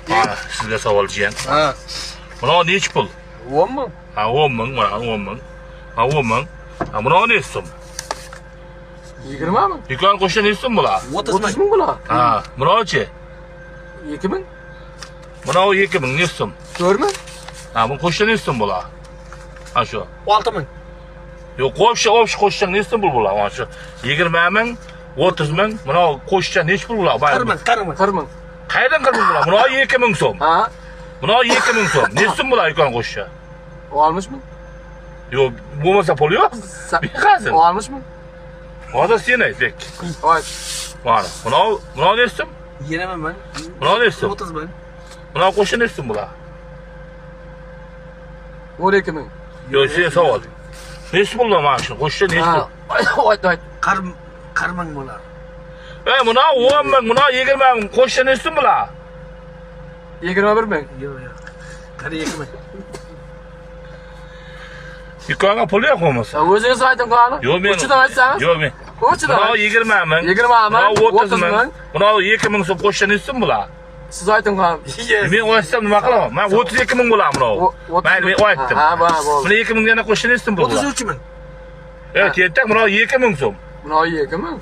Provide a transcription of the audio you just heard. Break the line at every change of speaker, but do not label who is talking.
Mana sizga savol jiyan.
Ha.
Buna nechi pul?
10 ming.
Ha 10 ming, mana 10 ming. Ha 10 ming. Ha buna nechi so'm?
20 ming.
Dükkan qo'shsa nechi so'm bular?
30 ming bular.
Ha, bunachi?
2 ming.
Buna 2 ming nechi so'm?
4 ming.
Ha, bu qo'shsa nechi so'm bular? Ha shu.
6 ming.
Yo'q, qo'shsa nechi so'm bular? Mana shu 20 ming, 30 ming, buna qo'shsa nechi pul bular?
40 ming.
Qayerdan 40 ming bular? Buna 2 ming so'm.
Ha.
Buna 2 ming so'm. Nechi so'm bular dükkan qo'shsa?
60 ming.
Yo'q, bo'lmasa pul yo'q. Qazin.
60 ming.
Hozir sen ayt.
Voy.
Mana, buna nechi so'm?
20 ming.
Buna nechi so'm?
30 ming.
Buna qo'shsa nechi so'm bular?
12 ming.
Yo'q, sen savol. Nechi pullar mana shu? Qo'shsa nechi pul?
Voy. 40 ming bular.
Buna 10 ming, buna 20 ming. Qo'shsa nechi so'm bular?
21 ming.
Yo'q. 42 ming.
Dükkanga pul yo'q bo'lmasa.
O'zingiz ayting qani?
Yo'q, men.
Uchidan aytsangiz?
Yo'q, men.
Uchidan.
Buna 20 ming.
20 ming.
30 ming. Buna 2 ming so'm qo'shsa nechi so'm bular?
Siz ayting qani?
Men o'ysam nima qilaman? Men 32 ming bo'lar buni. Mayli, men aytdim.
Ha, bo'ldi.
Buni 2 mingga qo'shsa nechi so'm bular?
33 ming.
Aytdik, buni 2 ming so'm.
Buni 2 ming.